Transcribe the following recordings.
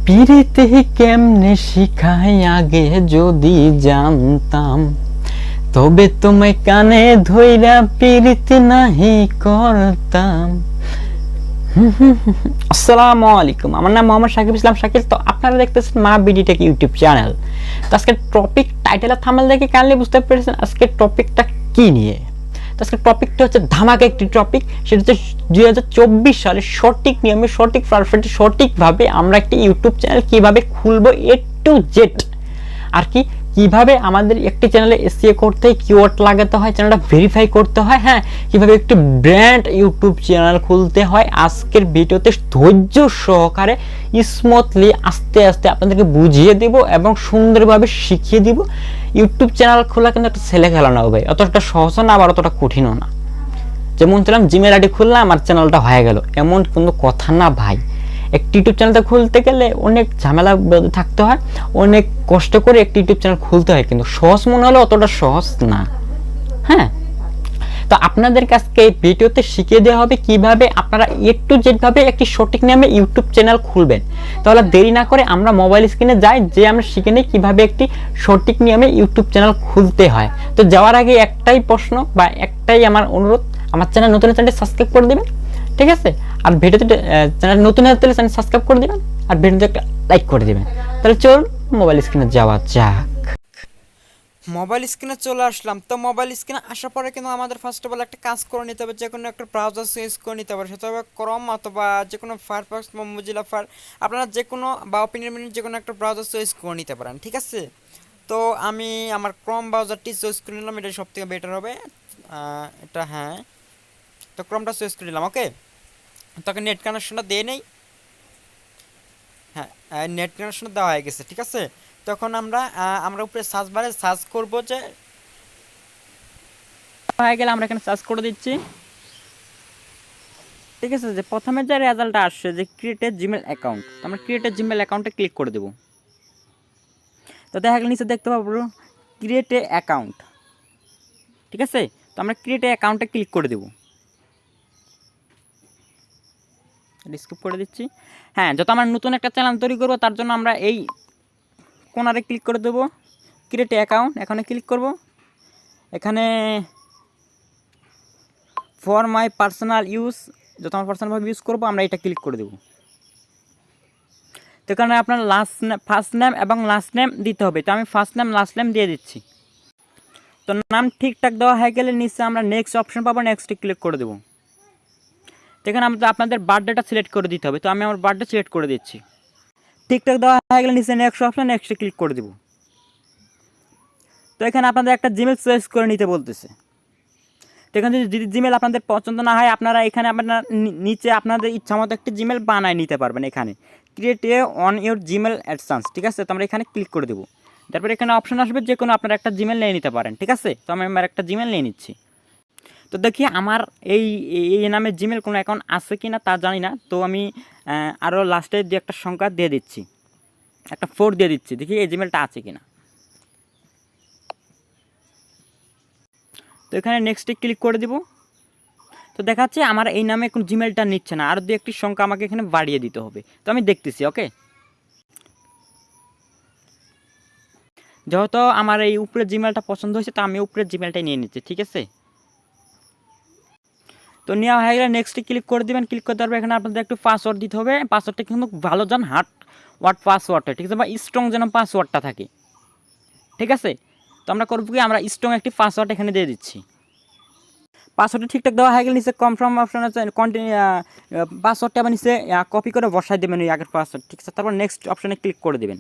পিরিতে কেমনে শিখাই আগে যদি জানতাম, তবে তোমায় কানে ধইরা পিরিতে নাহি করতাম। আসসালামু আলাইকুম, আমার নাম মোহাম্মদ শাকিব ইসলাম শাকিল। তো আপনারা দেখতেছেন মা বিডিটেক ইউটিউব চ্যানেল। তো আজকের টপিক টাইটেল আর থাম্বনেল দেখে কাইন্ডলি বুঝতে পেরেছেন আজকের টপিকটা কি নিয়ে। তো আজকের টপিকটা হচ্ছে ধামাকা একটি টপিক, সেটা হচ্ছে 2024 সালে সঠিক নিয়মে সঠিক পারফেক্ট সঠিকভাবে আমরা একটা ইউটিউব চ্যানেল কিভাবে খুলবো এ টু জেড। আর কি কিভাবে আমাদের একটি চ্যানেলে এসইও করতে হয়, কিওয়ার্ড লাগাতে হয়, চ্যানেলটা ভেরিফাই করতে হয়, হ্যাঁ কিভাবে একটি ব্র্যান্ড ইউটিউব চ্যানেল খুলতে হয়, আজকের ভিডিওতে ধৈর্য সহকারে স্মুথলি আস্তে আস্তে আপনাদেরকে বুঝিয়ে দিব এবং সুন্দরভাবে শিখিয়ে দিব। ইউটিউব চ্যানেল খোলা কিন্তু একটা ছেলে খেলা না ভাই, অতটা সহজ না আবার অতটা কঠিনও না। যেমন ছিলাম জিমেল আইডি খুললাম আমার চ্যানেলটা হয়ে গেল, এমন কোনো কথা না ভাই। একটি ইউটিউব চ্যানেলটা খুলতে গেলে অনেক ঝামেলা থাকতে হয়, অনেক কষ্ট করে একটি ইউটিউব চ্যানেল খুলতে হয়, কিন্তু সহজ মনে হলে অতটা সহজ না। হ্যাঁ, তো আপনাদের কাছে এই ভিডিওতে শিখিয়ে দেওয়া হবে কিভাবে আপনারা এ টু জেড ভাবে একটি সঠিক নামে ইউটিউব চ্যানেল খুলবেন। তাহলে দেরি না করে আমরা মোবাইল স্ক্রিনে যাই, যে আমরা শিখে নিই কিভাবে একটি সঠিক নিয়মে ইউটিউব চ্যানেল খুলতে হয়। তো যাওয়ার আগে একটাই প্রশ্ন বা একটাই আমার অনুরোধ, আমার চ্যানেল নতুন চ্যানেলটি সাবস্ক্রাইব করে দেবেন, ঠিক আছে? আর ভিডিওতে চ্যানেল নতুন হলে চ্যানেল সাবস্ক্রাইব করে দেবেন আর ভিডিওতে একটা লাইক করে দেবেন। তাহলে চলুন মোবাইল স্ক্রিনে যাওয়া যাক। মোবাইল স্ক্রিনে চলে আসলাম। তো মোবাইল স্ক্রিনে আসার পরে কিন্তু আমাদের ফার্স্ট অফ অল একটা কাজ করে নিতে হবে, যে কোনো একটা ব্রাউজার সুইচ করে নিতে হবে, সেটা হবে ক্রোম অথবা যে কোনো ফায়ারফক্স বা মোজিলা ফায়ার, আপনারা যে কোনো বা ওপেন মিনিট যে কোনো একটা ব্রাউজার সুইচ করে নিতে পারেন, ঠিক আছে? তো আমি আমার ক্রোম ব্রাউজারটি চয়েস করে নিলাম, এটা সব থেকে বেটার হবে এটা। হ্যাঁ, তো ক্রোমটা চয়েস করে নিলাম। ওকে, তোকে নেট কানেকশনটা দিয়ে নেই। হ্যাঁ, নেট কানেকশন দেওয়া হয়ে গেছে, ঠিক আছে? তখন আমরা উপরে সার্চ বারে সার্চ করব, যে হয়ে গেলে আমরা এখানে সার্চ করে দিচ্ছি, ঠিক আছে? যে প্রথমে যে রেজাল্টটা আসছে যে ক্রিয়েট এ জিমেল অ্যাকাউন্ট, আমরা ক্রিয়েট এ জিমেল অ্যাকাউন্টে ক্লিক করে দেব। তো দেখা গেল নিচে দেখতে পাবো ক্রিয়েট এ অ্যাকাউন্ট, ঠিক আছে? তো আমরা ক্রিয়েট এ অ্যাকাউন্টে ক্লিক করে দেব, স্কিপ করে দিচ্ছি। হ্যাঁ, যত আমরা নতুন একটা চ্যানেল তৈরি করবো তার জন্য আমরা এই কোনারে ক্লিক করে দেবো, ক্রিয়েট এ অ্যাকাউন্ট, এখানে ক্লিক করব। এখানে ফর মাই পার্সোনাল ইউজ, যত আমার পার্সোনালভাবে ইউজ করবো আমরা এটা ক্লিক করে দেবো। তো এখানে আপনার ফার্স্ট নেম এবং লাস্ট নেম দিতে হবে, তো আমি ফার্স্ট নেম লাস্ট নেম দিয়ে দিচ্ছি। তো নাম ঠিকঠাক দেওয়া হয়ে গেলে নিচে আমরা নেক্সট অপশন পাবো, নেক্সটে ক্লিক করে দেবো। তো এখানে আপনাদের বার্থডেটা সিলেক্ট করে দিতে হবে, তো আমি আমার বার্থডে সিলেক্ট করে দিচ্ছি। ঠিকঠাক দেওয়া হয়ে গেলে নিচে নেক্সট অপশন, নেক্সটে ক্লিক করে দেবো। তো এখানে আপনাদের একটা জিমেল চয়েস করে নিতে বলতেছে। তো এখানে যদি জিমেল আপনাদের পছন্দ না হয়, আপনারা এখানে আপনারা নিচে আপনাদের ইচ্ছা মতো একটি জিমেল বানায় নিতে পারবেন। এখানে create a on your Gmail AdSense, ঠিক আছে? তো আমরা এখানে ক্লিক করে দেবো। তারপরে এখানে অপশন আসবে যে কোনো আপনারা একটা জিমেল নিয়ে নিতে পারেন, ঠিক আছে? তো আমি আমার একটা জিমেল নিয়ে নিচ্ছি। তো দেখি আমার এই নামে জিমেল কোনো অ্যাকাউন্ট আছে কি না তা জানি না, তো আমি আরও লাস্টে যে একটা সংখ্যা দিয়ে দিচ্ছি, একটা 4 দিয়ে দিচ্ছি, দেখি এই জিমেলটা আছে কি না। তো এখানে নেক্সটে ক্লিক করে দিব। তো দেখাচ্ছে আমার এই নামে কোন জিমেলটা নিচ্ছে না, আর দু একটি সংখ্যা আমাকে এখানে বাড়িয়ে দিতে হবে, তো আমি দেখতেছি। ওকে, যেহেতু আমার এই উপরের জিমেলটা পছন্দ হয়েছে তো আমি উপরের জিমেলটাই নিয়ে নিচ্ছি, ঠিক আছে? তো নেওয়া হয়ে গেলে নেক্সটে ক্লিক করে দেবেন। ক্লিক করতে পারবে, এখানে আপনাদের একটু পাসওয়ার্ড দিতে হবে। পাসওয়ার্ডটা কিন্তু ভালো যেন হার্ড ওয়ার্ড পাসওয়ার্ড হয়, ঠিক আছে? বা স্ট্রং যেন পাসওয়ার্ডটা থাকে, ঠিক আছে? তো আমরা করবো কি, আমরা স্ট্রং একটি পাসওয়ার্ড এখানে দিয়ে দিচ্ছি। পাসওয়ার্ডটা ঠিকঠাক দেওয়া হয়ে গেলে নিচে কনফার্ম অপশন আছে, কন্টিনিউ পাসওয়ার্ডটা আবার নিচে কপি করে বসাই দেবেন ওই আগের পাসওয়ার্ড, ঠিক আছে? তারপর নেক্সট অপশনে ক্লিক করে দেবেন।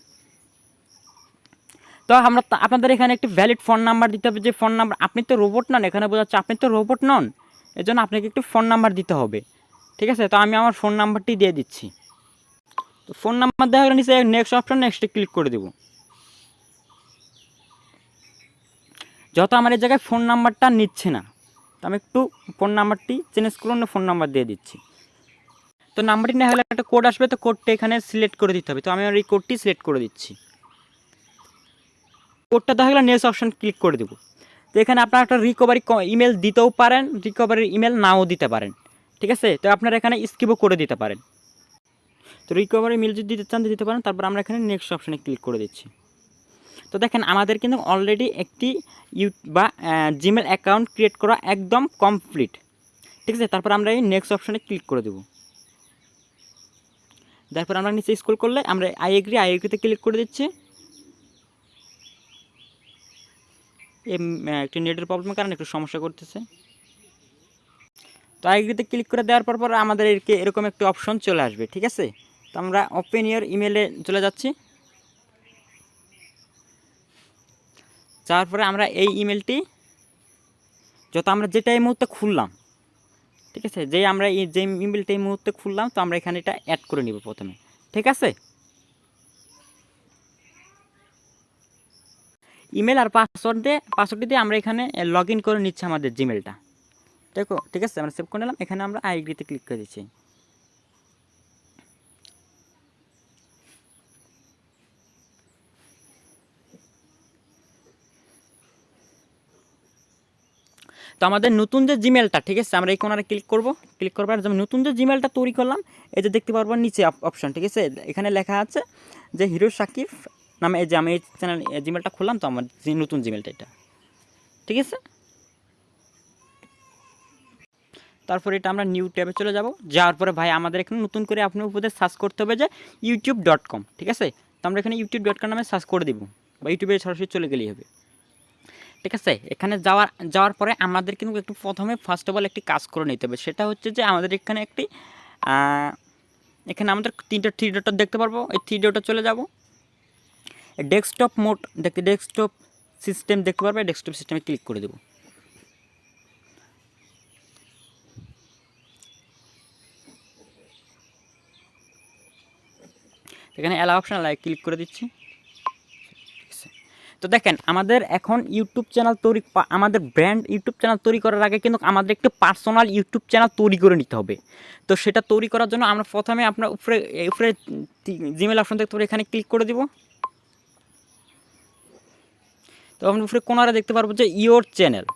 তো আমরা আপনাদের এখানে একটি ভ্যালিড ফোন নাম্বার দিতে হবে, যে ফোন নাম্বার, আপনি তো রোবট নন, এখানে বোঝা যাচ্ছে আপনি তো রোবট নন, এজন্য আপনাকে একটি ফোন নাম্বার দিতে হবে, ঠিক আছে? তো আমি আমার ফোন নাম্বারটি দিয়ে দিচ্ছি। তো ফোন নাম্বার দেওয়া হলে নিচে নেক্সট অপশন, নেক্সটে ক্লিক করে দেবো। যত আমার এই জায়গায় ফোন নাম্বারটা নিচ্ছে না, তো আমি একটু ফোন নাম্বারটি চেঞ্জ করুন, ফোন নাম্বার দিয়ে দিচ্ছি। তো নাম্বারটি না হলে একটা কোড আসবে, তো কোডটা এখানে সিলেক্ট করে দিতে হবে, তো আমি আমার এই কোডটি সিলেক্ট করে দিচ্ছি। কোডটা দেখা গেলে নেক্সট অপশন ক্লিক করে দেবো। তো এখানে আপনারা একটা রিকভারি ইমেল দিতেও পারেন, রিকভারির ইমেল নাও দিতে পারেন, ঠিক আছে? তো আপনারা এখানে স্কিপও করে দিতে পারেন। তো রিকভারি মেল যদি দিতে চান দিতে পারেন। তারপর আমরা এখানে নেক্সট অপশানে ক্লিক করে দিচ্ছি। তো দেখেন আমাদের কিন্তু অলরেডি একটি জিমেল অ্যাকাউন্ট ক্রিয়েট করা একদম কমপ্লিট, ঠিক আছে। তারপর আমরা এই নেক্সট অপশানে ক্লিক করে দেবো। তারপর আমরা নিচে স্ক্রল করলে আমরা আই এগ্রিতে ক্লিক করে দিচ্ছি। একটু নেটের প্রবলেমের কারণে একটু সমস্যা করতেছে। তো আই এগ্রিতে ক্লিক করে দেওয়ার পর আমাদের এরকম একটি অপশন চলে আসবে, ঠিক আছে। তো আমরা ওপেন ইওর ইমেলে চলে যাচ্ছি। তারপরে আমরা এই ইমেলটি আমরা যেটা এই মুহূর্তে খুললাম, ঠিক আছে, যে ইমেলটা এই মুহূর্তে খুললাম, তো আমরা এখানে এটা অ্যাড করে নিব প্রথমে, ঠিক আছে। ইমেল আর পাসওয়ার্ডটি দিয়ে আমরা এখানে লগ ইন করে নিচ্ছি আমাদের জিমেলটা, দেখো, ঠিক আছে। আমরা সেভ করে নিলাম। এখানে আমরা আই এগ্রিতে ক্লিক করে দিচ্ছি। তো আমাদের নতুন যে জিমেলটা, ঠিক আছে, আমরা এই কোণারে ক্লিক করবার যেমন নতুন যে জিমেলটা তৈরি করলাম, এই যে দেখতে পারবো নিচে অপশন, ঠিক আছে, এখানে লেখা আছে যে হিরো সাকিব নামে। এই যে আমি এই চ্যানেল জিমেলটা খুললাম, তো আমার নতুন জিমেলটা এটা, ঠিক আছে। তারপরে এটা আমরা নিউ ট্যাবে চলে যাওয়ার পরে ভাই আমাদের এখানে নতুন করে আপনার উপরে সার্চ করতে হবে যে youtube.com, ঠিক আছে। তো আমরা এখানে youtube.com নামে সার্চ করে দিব, বা ইউটিউবে সরাসরি চলে গেলেই হবে, ঠিক আছে। এখানে যাওয়ার পরে আমাদের কিন্তু একটু প্রথমে ফার্স্ট অফ অল একটি কাজ করে নিতে হবে। সেটা হচ্ছে যে আমাদের এখানে এখানে আমাদের 3টা থ্রি ডট দেখতে পারবো। এই থ্রি ডটে চলে যাব। ডেস্কটপ মোড ডেস্কটপ সিস্টেম দেখতে পারবো। ডেস্কটপ সিস্টেমে ক্লিক করে দেবো। এখানে অ্যালাউ অপশন ক্লিক করে দিচ্ছি। তো দেখেন আমাদের এখন ইউটিউব চ্যানেল আমাদের ব্র্যান্ড ইউটিউব চ্যানেল তৈরি করার আগে কিন্তু আমাদের একটি পার্সোনাল ইউটিউব চ্যানেল তৈরি করে নিতে হবে। তো সেটা তৈরি করার জন্য আমরা প্রথমে আপনার উপরে জিমেল অপশন দেখতে পাবো, এখানে ক্লিক করে দিব। তো আমরা উপরে কোনারে দেখতে পারবো যে ইওর চ্যানেল,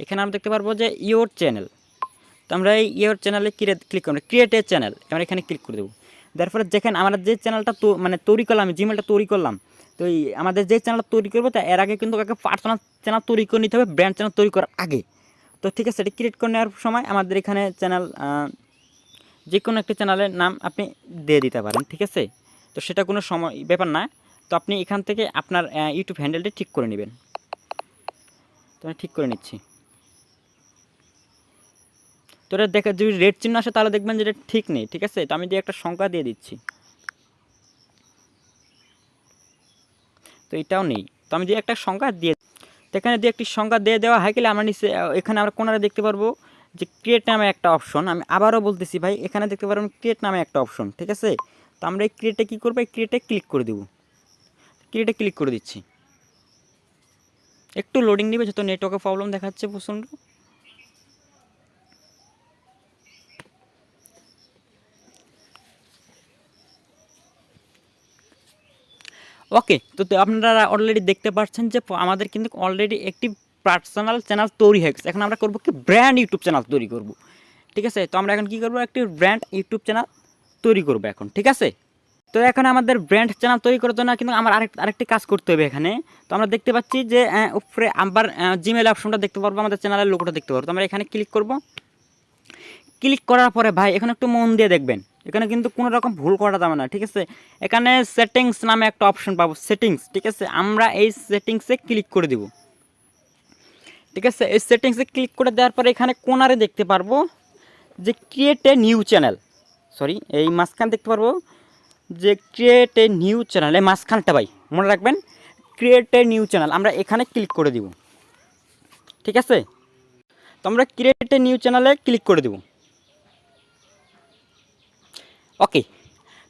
এখানে আমরা দেখতে পারবো যে ইওর চ্যানেল। তো আমরা এই ইওর চ্যানেলে ক্লিক করবো, ক্রিয়েট এ চ্যানেল, আমরা এখানে ক্লিক করে দেবো। তারপরে দেখেন আমরা যে চ্যানেলটা তৈরি করলাম, জিমেলটা তৈরি করলাম, তো আমাদের যে চ্যানেলটা তৈরি করবো তা এর আগে কিন্তু একটা পার্সোনাল চ্যানেল তৈরি করে নিতে হবে, ব্র্যান্ড চ্যানেল তৈরি করার আগে। তো ঠিক আছে, এটা ক্রিয়েট করে নেওয়ার সময় আমাদের এখানে চ্যানেল যে কোনো একটা চ্যানেলের নাম আপনি দিয়ে দিতে পারেন, ঠিক আছে। তো সেটা কোনো ব্যাপার না। তো আপনি এখান থেকে আপনার ইউটিউব হ্যান্ডেলটি ঠিক করে নেবেন। তো আমি ঠিক করে নিচ্ছি। তো এটা দেখে যদি রেড চিহ্ন আসে তাহলে দেখবেন যে এটা ঠিক নেই, ঠিক আছে। তো আমি দিয়ে একটা সংখ্যা দিয়ে দিচ্ছি, তো এটাও নেই। তো আমি দিয়ে একটা সংখ্যা দিয়ে, তো এখানে দিয়ে একটি সংখ্যা দিয়ে দেওয়া হয় গেলে আমরা নিচে এখানে আমরা কোনারে দেখতে পারবো যে ক্রিয়েট নামে একটা অপশন। আমি আবারও বলতেছি ভাই, এখানে দেখতে পারবেন ক্রিয়েট নামে একটা অপশন, ঠিক আছে। তো আমরা এই ক্রিয়েটে কী করবো, এই ক্রিয়েটে ক্লিক করে দেবো। ক্রিয়েটে ক্লিক করে দিচ্ছি। একটু লোডিং নেবে, যত নেটওয়ার্কের প্রবলেম দেখাচ্ছে প্রচণ্ড। ওকে, তো আপনারা অলরেডি দেখতে পাচ্ছেন যে আমাদের কিন্তু অলরেডি একটি পার্সোনাল চ্যানেল তৈরি হয়ে গেছে। এখন আমরা করবো কি, ব্র্যান্ড ইউটিউব চ্যানেল তৈরি করব, ঠিক আছে। তো আমরা এখন কী করবো, একটি ব্র্যান্ড ইউটিউব চ্যানেল তৈরি করবো এখন, ঠিক আছে। তো এখন আমাদের ব্র্যান্ড চ্যানেল তৈরি করার জন্য কিন্তু আমার আরেকটি কাজ করতে হবে এখানে। তো আমরা দেখতে পাচ্ছি যে উপরে আবার জিমেল অপশনটা দেখতে পারবো, আমাদের চ্যানেলের লোগোটা দেখতে পারবো। তো আমরা এখানে ক্লিক করব। ক্লিক করার পরে ভাই এখানে একটু মন দিয়ে দেখবেন, এখানে কিন্তু কোনো রকম ভুল করা যাবে না, ঠিক আছে। এখানে সেটিংস নামে একটা অপশন পাবো, সেটিংস, ঠিক আছে। আমরা এই সেটিংসে ক্লিক করে দেব, ঠিক আছে। এই সেটিংসে ক্লিক করে দেওয়ার পরে এখানে কোনারে দেখতে পারবো যে ক্রিয়েট এ নিউ চ্যানেল, এই মাঝখানে দেখতে পারবো যে ক্রিয়েট এ নিউ চ্যানেল, এই মাঝখানটা ভাই মনে রাখবেন, ক্রিয়েট এ নিউ চ্যানেল, আমরা এখানে ক্লিক করে দিব, ঠিক আছে। তো আমরা ক্রিয়েট এ নিউ চ্যানেলে ক্লিক করে দেব। ওকে,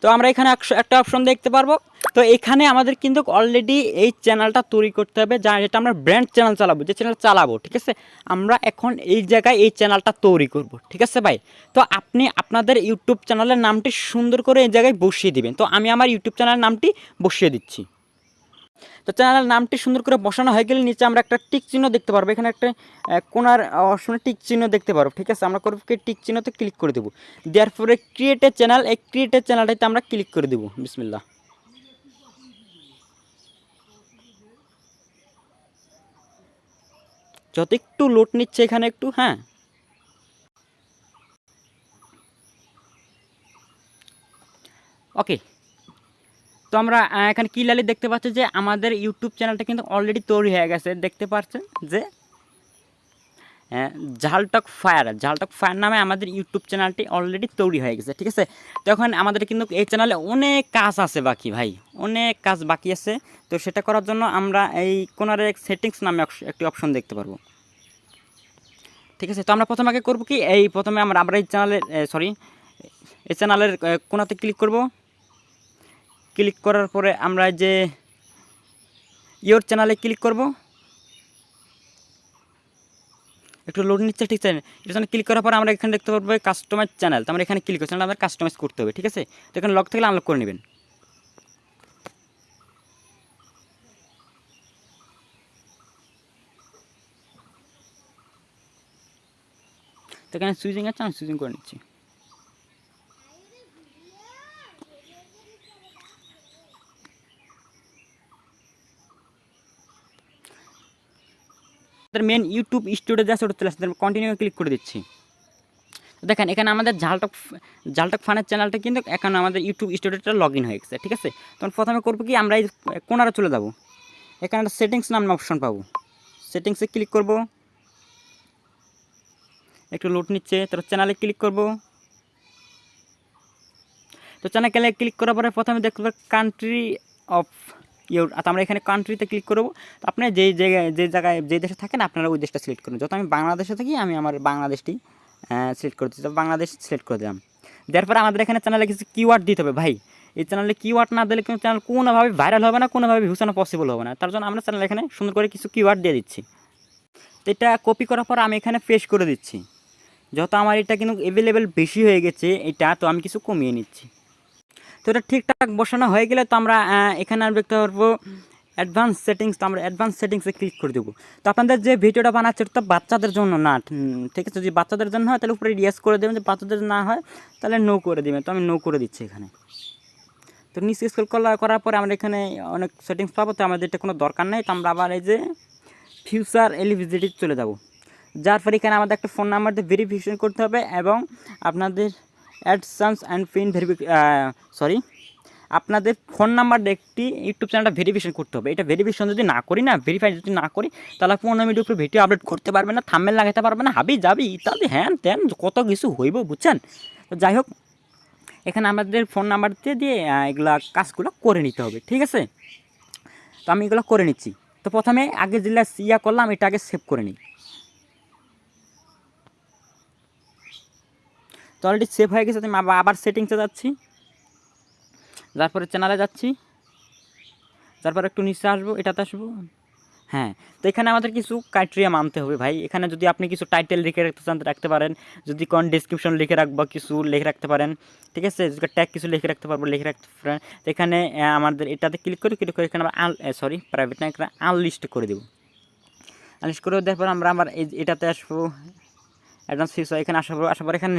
তো আমরা এখানে একটা অপশন দেখতে পারবো। তো এখানে আমাদের কিন্তু অলরেডি এই চ্যানেলটা তৈরি করতে হবে, যেটা আমরা ব্র্যান্ড চ্যানেল চালাবো, যে চ্যানেল চালাবো, ঠিক আছে। আমরা এখন এই জায়গায় এই চ্যানেলটা তৈরি করব, ঠিক আছে ভাই। তো আপনি আপনাদের ইউটিউব চ্যানেলের নামটি সুন্দর করে এই জায়গায় বসিয়ে দিবেন। তো আমি আমার ইউটিউব চ্যানেলের নামটি বসিয়ে দিচ্ছি। তো চ্যানেলের নামটি সুন্দর করে বসানো হয়ে গেলে নিচে আমরা একটা টিক চিহ্ন দেখতে পারবো, এখানে একটা কোনার অপশনে টিক চিহ্ন দেখতে পারবো। ঠিক আছে, আমরা করবো কি টিক চিহ্নতে ক্লিক করে দেবো, দেওয়ার পরে ক্রিয়েট এ চ্যানেল, এই ক্রিয়েট এ চ্যানেলটাতে আমরা ক্লিক করে দেবো। বিসমিল্লাহ। যত একটু লোড নিচ্ছে এখানে একটু, হ্যাঁ ওকে। তো আমরা এখানে ক্লিয়ারলি দেখতে পাচ্ছি যে আমাদের ইউটিউব চ্যানেলটা কিন্তু অলরেডি তৈরি হয়ে গেছে। দেখতে পাচ্ছেন যে ঝালটক ফায়ার নামে আমাদের ইউটিউব চ্যানেলটি অলরেডি তৈরি হয়ে গেছে। ঠিক আছে, তখন আমাদের কিন্তু এই চ্যানেলে অনেক কাজ আছে বাকি ভাই, অনেক কাজ বাকি আছে। তো সেটা করার জন্য আমরা এই কোনারে সেটিংস নামে একটি অপশন দেখতে পারবো। ঠিক আছে, তো আমরা প্রথমে আগে করবো কি, প্রথমে আমরা এই চ্যানেলের এই চ্যানেলের কোনাতে ক্লিক করব। ক্লিক করার পরে আমরা যে ইয়োর চ্যানেলে ক্লিক করব, একটু লোড নিচ্ছে। ঠিক আছে, এর জন্য ক্লিক করার পর আমরা এখানে দেখতে পারবো কাস্টমাইজ চ্যানেল। তো আমরা এখানে ক্লিক করছি, আমাদের কাস্টমাইজ করতে হবে। ঠিক আছে, তো এখানে লক থাকলে আনলক করে নেবেন। তো এখানে সুইচিং আছে, আমি সুইচিং করে নিচ্ছি। মেন ইউটিউব স্টুডিও যা ছোটো চলে আসছে, কন্টিনিউ ক্লিক করে দিচ্ছি। দেখেন এখানে আমাদের ঝালটক ফানের চ্যানেলটা কিন্তু এখন আমাদের ইউটিউব স্টুডিওটা লগ ইন হয়ে গেছে। ঠিক আছে, তখন প্রথমে করবো কি, আমরা এই কোনারে চলে যাব, এখানে একটা সেটিংস নামে অপশন পাবো, সেটিংসে ক্লিক করব। একটু লোড নিচ্ছে, তারপর চ্যানেলে ক্লিক করব। তো চ্যানেলে ক্লিক করার পরে প্রথমে দেখতে পাবেন কান্ট্রি অফ ইউর, আমরা এখানে কান্ট্রিতে ক্লিক করবো। তো আপনি যে জায়গায় যে দেশে থাকেন আপনারা ওই দেশটা সিলেক্ট করুন। যত আমি বাংলাদেশে থাকি, আমি আমার বাংলাদেশটি সিলেক্ট করে দিচ্ছি। তো বাংলাদেশ সিলেক্ট করে দিলাম। দেওয়ার পরে আমাদের এখানে চ্যানেলে কিছু কিওয়ার্ড দিতে হবে ভাই। এই চ্যানেলে কিওয়ার্ড না দিলে কিন্তু চ্যানেল কোনোভাবে ভাইরাল হবে না, কোনোভাবে ভিউসানো পসিবল হবে না। তার জন্য আমরা চ্যানেলে এখানে সুন্দর করে কিছু কিওয়ার্ড দিয়ে দিচ্ছি। তো এটা কপি করার পর আমি এখানে পেস্ট করে দিচ্ছি। যত আমার এটা কিন্তু অ্যাভেলেবেল বেশি হয়ে গেছে এটা, তো আমি কিছু কমিয়ে নিচ্ছি। তো এটা ঠিকঠাক বসানো হয়ে গেলে তো আমরা এখানে আর দেখতে পারবো অ্যাডভান্স সেটিংস। তো আমরা অ্যাডভান্স সেটিংসে ক্লিক করে দেবো। তো আপনাদের যে ভিডিওটা বানাচ্ছে ওটা তো বাচ্চাদের জন্য না, ঠিক আছে? যদি বাচ্চাদের জন্য হয় তাহলে উপরে ইয়েস করে দেবেন, যদি বাচ্চাদের না হয় তাহলে নো করে দেবেন। তো আমি নো করে দিচ্ছি এখানে। তো নিচে স্ক্রল করার পরে আমরা এখানে অনেক সেটিংস পাবো, তো আমাদের এটা কোনো দরকার নেই। তো আমরা আবার এই যে ফিউচার এলিজিবিলিটি চলে যাব, যার পরে এখানে আমাদের একটা ফোন নাম্বার দিয়ে ভেরিফিকেশন করতে হবে এবং আপনাদের অ্যাডসেন্স অ্যান্ড পিন আপনাদের ফোন নাম্বার দিয়ে একটি ইউটিউব চ্যানেলটা ভেরিফিকেশন করতে হবে। এটা ভেরিফিকেশন যদি না করি না, ভেরিফাই যদি না করি, তাহলে 15 মিনিট উপরে ভিডিও আপলোড করতে পারবে না, থাম্বনেল লাগাতে পারবে না, হাবি যাবি ইত্যাদি হ্যান ত্যান কত কিছু হইব, বুঝছেন? তো যাই হোক, এখানে আমাদের ফোন নাম্বার দিয়ে এগুলা কাজগুলো করে নিতে হবে। ঠিক আছে, তো আমি এগুলো করে নিচ্ছি। তো প্রথমে আগে যেগুলো করলাম এটা আগে সেভ করে নিই। তো অলরেডি সেভ হয়ে গেছে। আমি আবার সেটিংসে যাচ্ছি, তারপরে চ্যানেলে যাচ্ছি, তারপর একটু নিচে আসবো, এটাতে আসবো। হ্যাঁ, তো এখানে আমাদের কিছু ক্রাইটেরিয়া মানতে হবে ভাই। এখানে যদি আপনি কিছু টাইটেল লিখে রাখতে চান রাখতে পারেন, যদি কোন ডেসক্রিপশন লিখে রাখবো কিছু লিখে রাখতে পারেন। ঠিক আছে, যদি ট্যাগ কিছু লিখে রাখতে পারবো লিখে রাখতে পারেন। তো এখানে আমাদের এটাতে ক্লিক করে এখানে আমরা প্রাইভেট না, এখানে আনলিস্ট করে দেবো। আনলিস্ট করে দেওয়ার পর আমরা এটাতে আসবো অ্যাডভান্স ফিচার, এখানে আসার পর এখানে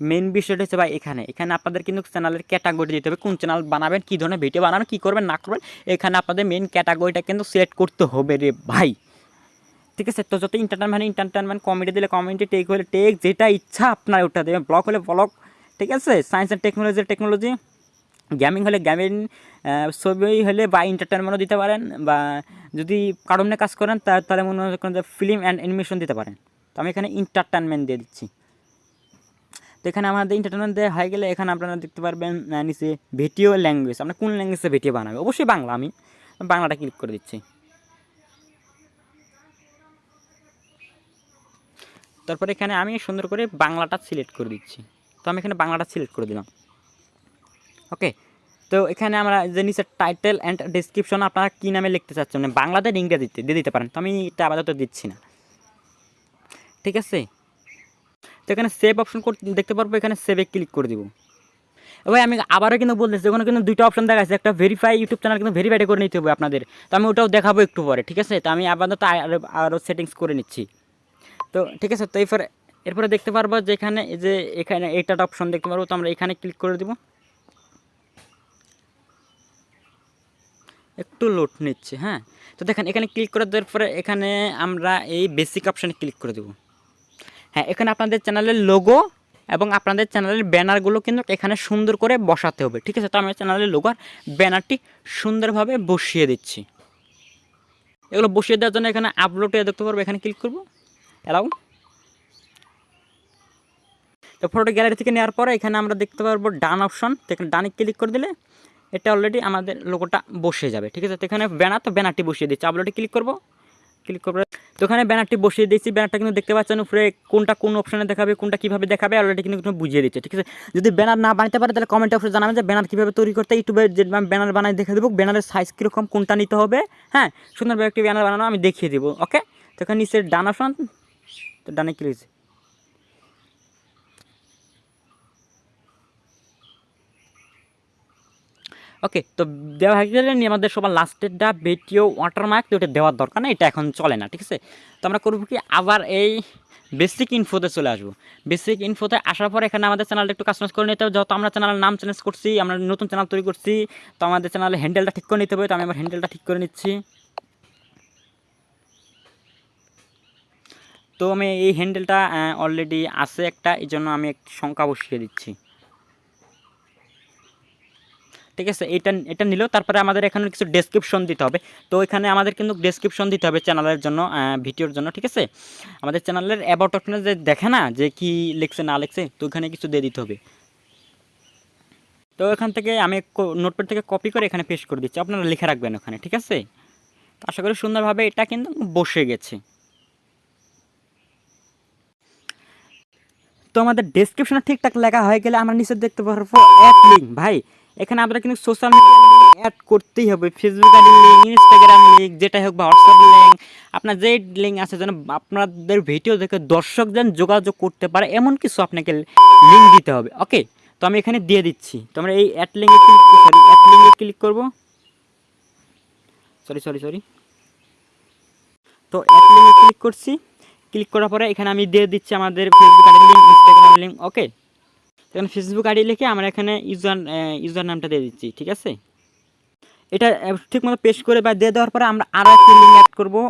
মেন বিষয়টা হচ্ছে ভাই, এখানে আপনাদের কিন্তু চ্যানেলের ক্যাটাগরি দিতে হবে, কোন চ্যানেল বানাবেন, কী ধরনের ভিডিও বানাবেন, কী করবেন না করবেন, এখানে আপনাদের মেন ক্যাটাগরিটা কিন্তু সিলেক্ট করতে হবে রে ভাই। ঠিক আছে, তো যত এন্টারটেনমেন্ট, কমেডি দিলে কমেডি, টেক হলে টেক, যেটা ইচ্ছা আপনার ওটা দেবেন, ব্লগ হলে ব্লগ। ঠিক আছে, সায়েন্স অ্যান্ড টেকনোলজি, গেমিং হলে গেমিং, ছবি হলে বা এন্টারটেনমেন্টও দিতে পারেন, বা যদি কারণে কাজ করেন তাহলে মনে করেন যে ফিল্ম অ্যান্ড অ্যানিমেশন দিতে পারেন। তো আমি এখানে এন্টারটেনমেন্ট দিয়ে দিচ্ছি। তো এখানে আমাদের এন্টারটেনমেন্ট দেওয়া হয়ে গেলে এখানে আপনারা দেখতে পারবেন নিচে ভিডিও ল্যাঙ্গুয়েজ, আমরা কোন ল্যাঙ্গুয়েজে ভিডিও বানাবে, অবশ্যই বাংলা। আমি বাংলাটা ক্লিক করে দিচ্ছি। তারপরে এখানে আমি সুন্দর করে বাংলাটা সিলেক্ট করে দিচ্ছি। তো আমি এখানে বাংলাটা সিলেক্ট করে দিলাম। ওকে, তো এখানে আমরা যে নিচে টাইটেল অ্যান্ড ডেসক্রিপশন আপনারা কী নামে লিখতে চাচ্ছেন, মানে বাংলাতে ইংরেজিতে দিয়ে দিতে পারেন। তো আমি এটা আপাতত দিচ্ছি না। ঠিক আছে, তো এখানে সেভ অপশন দেখতে পারবো, এখানে সেভে ক্লিক করে দিব। ভাই আমি আবারও কিন্তু বলতেছি, ওখানে কিন্তু দুইটা অপশন দেখাচ্ছে, একটা ভেরিফাই ইউটিউব চ্যানেল কিন্তু ভেরিফাইড করে নিতে হবে আপনাদের। তো আমি ওটাও দেখাবো একটু পরে, ঠিক আছে। তো আমি আপাতত আরও সেটিংস করে নিচ্ছি। তো ঠিক আছে, তো এরপরে দেখতে পারবো যে এখানে এই যে এখানে এইটা অপশন দেখতে পারবো। তো আমরা এখানে ক্লিক করে দেবো, একটু লোড নিচ্ছে। হ্যাঁ, তো দেখেন এখানে ক্লিক করে দেওয়ার পরে এখানে আমরা এই বেসিক অপশানে ক্লিক করে দেবো। হ্যাঁ, এখানে আপনাদের চ্যানেলের লোগো এবং আপনাদের চ্যানেলের ব্যানারগুলো কিন্তু এখানে সুন্দর করে বসাতে হবে, ঠিক আছে। তো আমি চ্যানেলের লোগো আর ব্যানারটি সুন্দরভাবে বসিয়ে দিচ্ছি। এগুলো বসিয়ে দেওয়ার জন্য এখানে আপলোডে দেখতে পারবো, এখানে ক্লিক করবো, অ্যালাউ। তো ফটো গ্যালারি থেকে নেওয়ার পরে এখানে আমরা দেখতে পারবো ডান অপশন, তো এখানে ডানে ক্লিক করে দিলে এটা অলরেডি আমাদের লোগোটা বসে যাবে, ঠিক আছে। তো এখানে ব্যানার, তো ব্যানারটি বসিয়ে দিচ্ছি, আপলোডে ক্লিক করবো, ক্লিক করবো। তো ওখানে ব্যানারটি বসিয়ে দিয়েছি। ব্যানারটা কিন্তু দেখতে পাচ্ছেন উপরে কোনটা কোন অপশানে দেখাবে, কোনটা কীভাবে দেখাবে অলরেডি কিন্তু বুঝিয়ে দিচ্ছে, ঠিক আছে। যদি ব্যানার না বানাতে পারে তাহলে কমেন্ট অপশনে জানাবেন যে ব্যানার কীভাবে তৈরি করতে। ইউটিউবে যে ব্যানার বানাই দেখে দেবো, ব্যানারের সাইজ কীরকম, কোনটা নিতে হবে। হ্যাঁ, সুন্দরভাবে একটি ব্যানার বানানো আমি দেখিয়ে দেবো, ওকে। তো এখানে নিচে ডান অপশন, তো ডানে ক্লিক। ওকে, তো দেওয়া হয়ে গেলে আমাদের সবার লাস্টেরটা ভিডিও ওয়াটারমার্ক, তো ওটা দেওয়ার দরকার না, এটা এখন চলে না, ঠিক আছে। তো আমরা করবো কি, আবার এই বেসিক ইনফোতে চলে আসবো। বেসিক ইনফোতে আসার পর এখানে আমাদের চ্যানেলটা একটু কাস্টমাইজ করে নিতে হবে। যত আমরা চ্যানেলের নাম চেঞ্জ করছি, আমরা নতুন চ্যানেল তৈরি করছি, তো আমাদের চ্যানেলের হ্যান্ডেলটা ঠিক করে নিতে হবে। তো আমি আমার হ্যান্ডেলটা ঠিক করে নিচ্ছি। তো আমি এই হ্যান্ডেলটা অলরেডি আছে একটা, এই জন্য আমি একটি সংখ্যা বসিয়ে দিচ্ছি, ঠিক আছে। এটা নিলেও তারপরে আমাদের এখানে কিছু ডেসক্রিপশন দিতে হবে। তো এখানে আমাদের কিন্তু ডেসক্রিপশন দিতে হবে চ্যানেলের জন্য, ভিডিওর জন্য, ঠিক আছে। আমাদের চ্যানেলের অ্যাবাউট অপশনে যে দেখে না যে কি লিখছে না লিখছে, তো ওখানে কিছু দিয়ে দিতে হবে। তো এখান থেকে আমি নোটপ্যাড থেকে কপি করে এখানে পেস্ট করে দিচ্ছি, আপনারা লিখে রাখবেন ওখানে, ঠিক আছে। আশা করি সুন্দরভাবে এটা কিন্তু বসে গেছে। তো আমাদের ডেসক্রিপশনে ঠিকঠাক লেখা হয়ে গেলে আমরা নিচে দেখতে পারবো অ্যাড লিঙ্ক। ভাই এখানে আমরা কিন্তু সোশ্যাল মিডিয়া লিঙ্ক অ্যাড করতেই হবে, Facebook ID link, Instagram link, যেটাই হোক, বা হোয়াটসঅ্যাপ লিঙ্ক, আপনার যে লিঙ্ক আছে যেন আপনাদের ভিডিও দেখে দর্শক যেন যোগাযোগ করতে পারে, এমন কিছু আপনাকে লিঙ্ক দিতে হবে, ওকে। তো আমি এখানে দিয়ে দিচ্ছি। তো আমরা এই অ্যাড লিঙ্কে ক্লিক করবো, সরি। তো অ্যাড লিঙ্কে ক্লিক করছি। ক্লিক করার পরে এখানে আমি দিয়ে দিচ্ছি আমাদের Facebook ID link, Instagram link, okay. এখানে ফেসবুক আইডি লিখে আমরা এখানে ইউজার নামটা দিয়ে দিচ্ছি, ঠিক আছে। এটা ঠিকমতো পেস্ট করে বা দিয়ে দেওয়ার পরে আমরা আরও একটি লিঙ্ক অ্যাড করবো,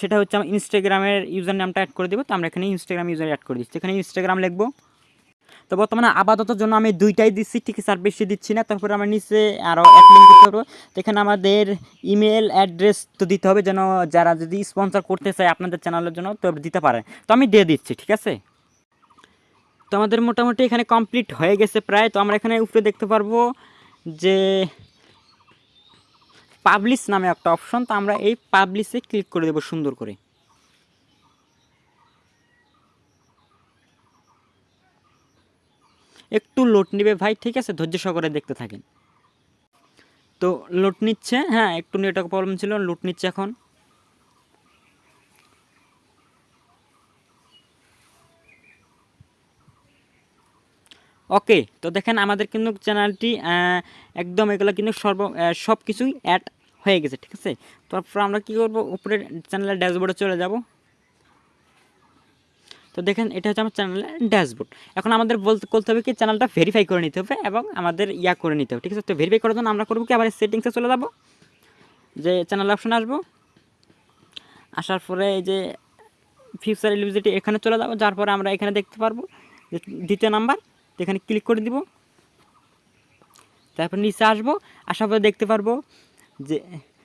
সেটা হচ্ছে আমার ইনস্টাগ্রামের ইউজার নামটা অ্যাড করে দেবো। তো আমরা এখানে ইনস্টাগ্রাম ইউজার অ্যাড করে দিচ্ছি, এখানে ইনস্টাগ্রাম লিখবো। তো বর্তমানে আপাতত জন্য আমি দুইটাই দিচ্ছি, ঠিক আছে, আর বেশি দিচ্ছি না। তারপরে আমরা নিচে আরও অ্যাড লিঙ্ক করতে পারবো। তো এখানে আমাদের ইমেল অ্যাড্রেস তো দিতে হবে, যেন যারা যদি স্পন্সর করতে চায় আপনাদের চ্যানেলের জন্য তো দিতে পারে। তো আমি দিয়ে দিচ্ছি, ঠিক আছে। তো আমাদের মোটামুটি এখানে কমপ্লিট হয়ে গেছে প্রায়। তো আমরা এখানে উপরে দেখতে পারবো যে পাবলিশ নামে একটা অপশন, তো আমরা এই পাবলিশে ক্লিক করে দেবো সুন্দর করে। একটু লোড নেবে ভাই, ঠিক আছে, ধৈর্য সহকারে দেখতে থাকেন। তো লোড নিচ্ছে, হ্যাঁ, একটু নেটওয়ার্ক প্রবলেম ছিল, লোড নিচ্ছে এখন। ওকে, তো দেখেন আমাদের কিন্তু চ্যানেলটি একদম এগুলো কিন্তু সব কিছুই অ্যাড হয়ে গেছে, ঠিক আছে। তারপর আমরা কী করবো, উপরে চ্যানেলের ড্যাশবোর্ডে চলে যাব। তো দেখেন এটা হচ্ছে আমার চ্যানেলের ড্যাশবোর্ড। এখন আমাদের বলতে হবে কি, চ্যানেলটা ভেরিফাই করে নিতে হবে এবং আমাদের করে নিতে হবে, ঠিক আছে। তো ভেরিফাই করার জন্য আমরা করবো কি, আবার সেটিংসে চলে যাব, যে চ্যানেল অপশনে আসবো। আসার পরে এই যে ফিউচার এলিজিবিলিটি, এখানে চলে যাবো। যার পরে আমরা এখানে দেখতে পারবো যে দ্বিতীয় নাম্বার, তো এখানে ক্লিক করে দিব। তারপর নিচে আসবো, আসার পরে দেখতে পারবো যে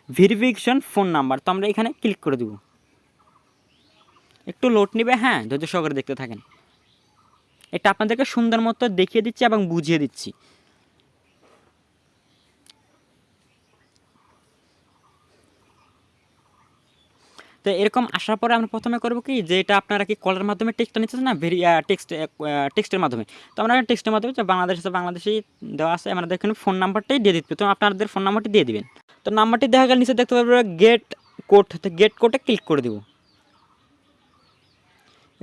ভেরিফিকেশন ফোন নাম্বার, তো আমরা এখানে ক্লিক করে দেবো। একটু লোড নেবে, হ্যাঁ, ধৈর্য সহকারে দেখতে থাকেন। এটা আপনাদেরকে সুন্দর মতো দেখিয়ে দিচ্ছি এবং বুঝিয়ে দিচ্ছি। তো এরকম আসার পরে আমরা প্রথমে করবো কি, যে এটা আপনারা কি কলের মাধ্যমে টেক্সটটা নিচ্ছেন না, টেক্সটের মাধ্যমে। তো আমরা টেক্সটের মাধ্যমে, বাংলাদেশি দেওয়া আছে, আমাদের এখানে ফোন নাম্বারটাই দিয়ে দিতে, তো আপনাদের ফোন নাম্বারটি দিয়ে দিবেন। তো নাম্বারটি দেখা গেলে নিচে দেখতে পারবো গেট কোড, তো গেট কোডে ক্লিক করে দেবো।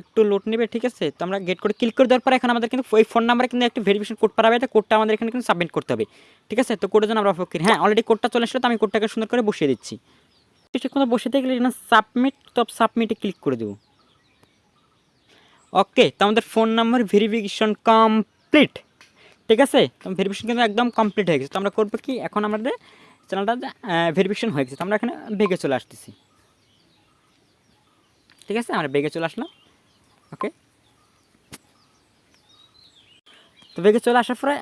একটু লোড নেবে, ঠিক আছে। তো আমরা গেট করে ক্লিক করে দেওয়ার পর এখন আমাদের কিন্তু ওই ফোন নাম্বারে কিন্তু একটি ভেরিফিকেশন কোড পাঠাবে, তো কোডটা আমাদের এখানে কিন্তু সাবমিট করতে হবে, ঠিক আছে। তো কোডের জন্য আমরা অপেক্ষা করি। হ্যাঁ, অলরেডি কোডটা চলে আসলে, তো আমি কোডটাকে সুন্দর করে বসিয়ে দিচ্ছি। কিছুক্ষণ বসিয়ে গেলে না সাবমিট, তো সাবমিটে ক্লিক করে দেবো। ওকে, তো আমাদের ফোন নাম্বার ভেরিফিকেশন কমপ্লিট, ঠিক আছে। তো ভেরিফিকেশন কিন্তু একদম কমপ্লিট হয়ে গেছে। তো আমরা করবো কি, এখন আমাদের চ্যানেলটা ভেরিফিকেশন হয়ে গেছে, তো আমরা এখানে বেগে চলে আসতেছি, ঠিক আছে। আমরা বেগে চলে আসলাম। ওকে, তো বেগে চলে আসার পরে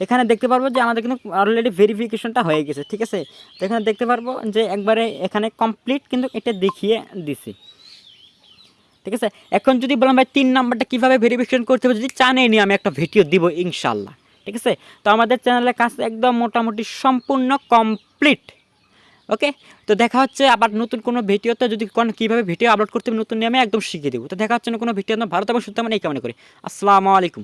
এখানে দেখতে পারবো যে আমাদের কিন্তু অলরেডি ভেরিফিকেশনটা হয়ে গেছে, ঠিক আছে। তো এখানে দেখতে পারবো যে একবারে এখানে কমপ্লিট কিন্তু এটা দেখিয়ে দিছি, ঠিক আছে। এখন যদি বললাম ভাই 3 নাম্বারটা কীভাবে ভেরিফিকেশন করতে হবে, যদি জানেই নি, আমি একটা ভিডিও দিব ইনশাল্লাহ, ঠিক আছে। তো আমাদের চ্যানেলের কাজ একদম মোটামুটি সম্পূর্ণ কমপ্লিট। ওকে, তো দেখা হচ্ছে আবার নতুন কোনো ভিডিওতে, যদি কীভাবে ভিডিও আপলোড করতে হবে নতুন নিয়মে একদম শিখিয়ে দেবো। তো দেখা হচ্ছে না কোনো ভিডিও, ভারত এবং সুস্থ, মানে এই কামনা করি। আসসালামু আলাইকুম।